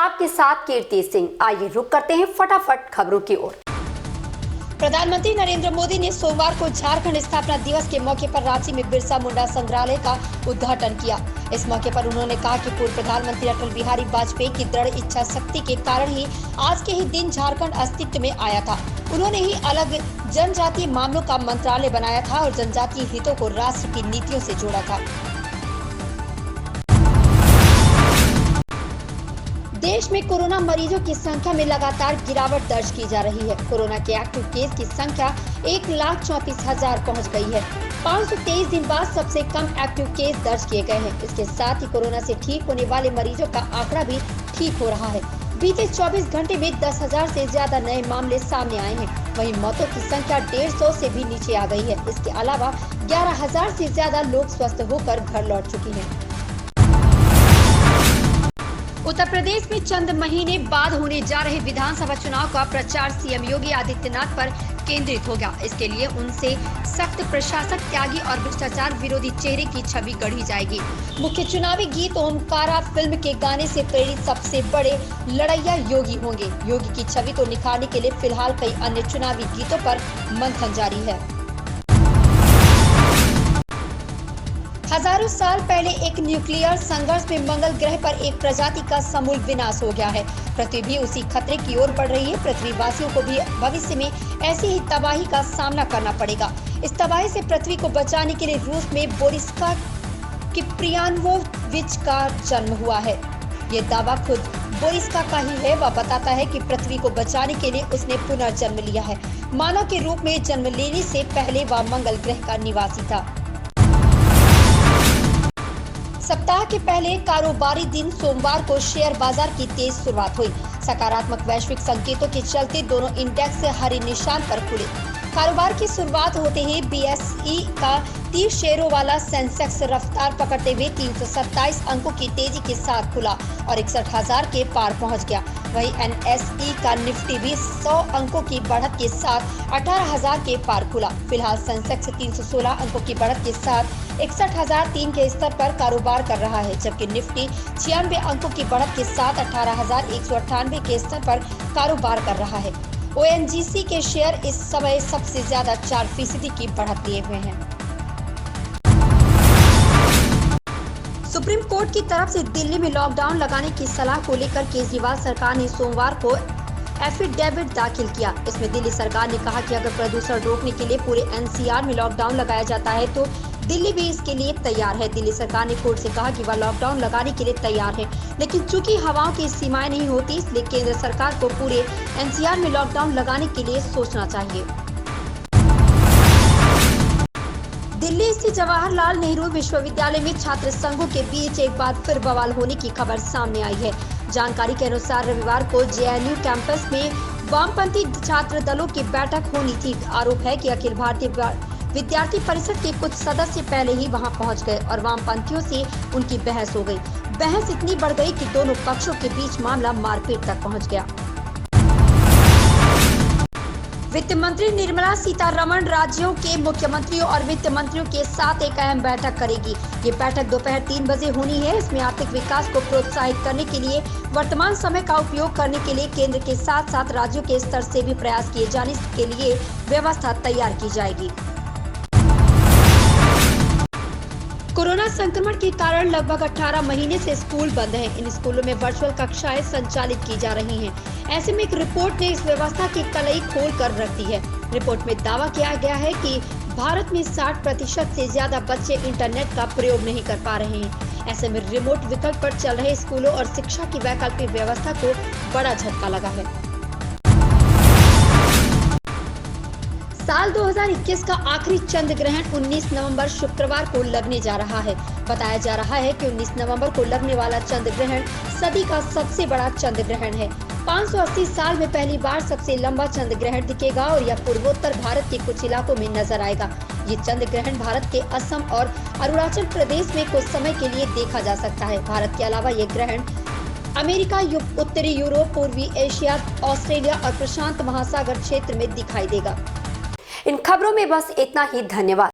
आपके साथ कीर्ति सिंह। आइए रुक करते हैं फटाफट खबरों की ओर। प्रधानमंत्री नरेंद्र मोदी ने सोमवार को झारखंड स्थापना दिवस के मौके पर रांची में बिरसा मुंडा संग्रहालय का उद्घाटन किया। इस मौके पर उन्होंने कहा कि पूर्व प्रधानमंत्री अटल बिहारी वाजपेयी की दृढ़ इच्छा शक्ति के कारण ही आज के ही दिन झारखंड अस्तित्व में आया था। उन्होंने ही अलग जनजातीय मामलों का मंत्रालय बनाया था और जनजातीय हितों को राष्ट्र की नीतियों से जोड़ा था। देश में कोरोना मरीजों की संख्या में लगातार गिरावट दर्ज की जा रही है। कोरोना के एक्टिव केस की संख्या 1,34,000 पहुंच गई है। 523 दिन बाद सबसे कम एक्टिव केस दर्ज किए गए हैं। इसके साथ ही कोरोना से ठीक होने वाले मरीजों का आंकड़ा भी ठीक हो रहा है। बीते 24 घंटे में 10,000 से ज्यादा नए मामले सामने आए हैं। वहीं मौतों की संख्या 150 से भी नीचे आ गई है। इसके अलावा 11,000 से ज्यादा लोग स्वस्थ होकर घर लौट चुके हैं। उत्तर प्रदेश में चंद महीने बाद होने जा रहे विधानसभा चुनाव का प्रचार सीएम योगी आदित्यनाथ पर केंद्रित हो गया। इसके लिए उनसे सख्त प्रशासक, त्यागी और भ्रष्टाचार विरोधी चेहरे की छवि गढ़ी जाएगी। मुख्य चुनावी गीत ओमकारा फिल्म के गाने से प्रेरित सबसे बड़े लड़ैया योगी होंगे। योगी की छवि को निखारने के लिए फिलहाल कई अन्य चुनावी गीतों पर मंथन जारी है। हजारों साल पहले एक न्यूक्लियर संघर्ष में मंगल ग्रह पर एक प्रजाति का समूल विनाश हो गया है। पृथ्वी भी उसी खतरे की ओर बढ़ रही है। पृथ्वीवासियों को भी भविष्य में ऐसी ही तबाही का सामना करना पड़ेगा। इस तबाही से पृथ्वी को बचाने के लिए रूस में बोरिस्का किप्रियानोविच का जन्म हुआ है। ये दावा खुद बोरिस्का का ही है। वह बताता है कि पृथ्वी को बचाने के लिए उसने पुनर्जन्म लिया है। मानव के रूप में जन्म लेने से पहले वह मंगल ग्रह का निवासी था। सप्ताह के पहले कारोबारी दिन सोमवार को शेयर बाजार की तेज शुरुआत हुई। सकारात्मक वैश्विक संकेतों के चलते दोनों इंडेक्स हरे निशान पर खुले। कारोबार की शुरुआत होते ही बीएसई का 30 शेयरों वाला सेंसेक्स रफ्तार पकड़ते हुए 327 अंकों की तेजी के साथ खुला और 61,000 के पार पहुंच गया। वहीं एनएसई का निफ्टी भी 100 अंकों की बढ़त के साथ 18,000 के पार खुला। फिलहाल सेंसेक्स 316 अंकों की बढ़त के साथ 61,003 के स्तर पर कारोबार कर रहा है, जबकि निफ्टी 96 अंकों की बढ़त के साथ 18,198 के स्तर पर कारोबार कर रहा है। ओएनजीसी के शेयर इस समय सबसे ज्यादा 4% की बढ़त लिए हुए हैं। सुप्रीम कोर्ट की तरफ से दिल्ली में लॉकडाउन लगाने की सलाह को लेकर केजरीवाल सरकार ने सोमवार को एफिडेविट दाखिल किया। इसमें दिल्ली सरकार ने कहा कि अगर प्रदूषण रोकने के लिए पूरे एनसीआर में लॉकडाउन लगाया जाता है तो दिल्ली भी इसके लिए तैयार है। दिल्ली सरकार ने कोर्ट से कहा कि वह लॉकडाउन लगाने के लिए तैयार है, लेकिन चूंकि हवाओं की सीमाएं नहीं होती, इसलिए केंद्र सरकार को पूरे एनसीआर में लॉकडाउन लगाने के लिए सोचना चाहिए। दिल्ली स्थित जवाहरलाल नेहरू विश्वविद्यालय में छात्र संघों के बीच एक बार फिर बवाल होने की खबर सामने आई है। जानकारी के अनुसार रविवार को जेएनयू कैंपस में वामपंथी छात्र दलों की बैठक होनी थी। आरोप है कि अखिल भारतीय विद्यार्थी परिषद के कुछ सदस्य पहले ही वहां पहुंच गए और वामपंथियों से उनकी बहस हो गई। बहस इतनी बढ़ गई कि दोनों पक्षों के बीच मामला मारपीट तक पहुंच गया। वित्त मंत्री निर्मला सीतारमण राज्यों के मुख्यमंत्रियों और वित्त मंत्रियों के साथ एक अहम बैठक करेगी। ये बैठक दोपहर 3 बजे होनी है। इसमें आर्थिक विकास को प्रोत्साहित करने के लिए वर्तमान समय का उपयोग करने के लिए केंद्र के साथ साथ राज्यों के स्तर से भी प्रयास किए जाने के लिए व्यवस्था तैयार की जाएगी। कोरोना संक्रमण के कारण लगभग 18 महीने से स्कूल बंद हैं। इन स्कूलों में वर्चुअल कक्षाएं संचालित की जा रही हैं। ऐसे में एक रिपोर्ट ने इस व्यवस्था की कलई खोल कर रख दी है। रिपोर्ट में दावा किया गया है कि भारत में 60% से ज्यादा बच्चे इंटरनेट का प्रयोग नहीं कर पा रहे हैं। ऐसे में रिमोट विकल्प पर चल रहे स्कूलों और शिक्षा की वैकल्पिक व्यवस्था को बड़ा झटका लगा है। साल 2021 का आखिरी चंद्र ग्रहण 19 नवंबर शुक्रवार को लगने जा रहा है। बताया जा रहा है कि 19 नवंबर को लगने वाला चंद्र ग्रहण सदी का सबसे बड़ा चंद्र ग्रहण है। 580 साल में पहली बार सबसे लंबा चंद्र ग्रहण दिखेगा और यह पूर्वोत्तर भारत के कुछ इलाकों में नजर आएगा। ये चंद्र ग्रहण भारत के असम और अरुणाचल प्रदेश में कुछ समय के लिए देखा जा सकता है। भारत के अलावा ये ग्रहण अमेरिका, उत्तरी यूरोप, पूर्वी एशिया, ऑस्ट्रेलिया और प्रशांत महासागर क्षेत्र में दिखाई देगा। इन खबरों में बस इतना ही। धन्यवाद।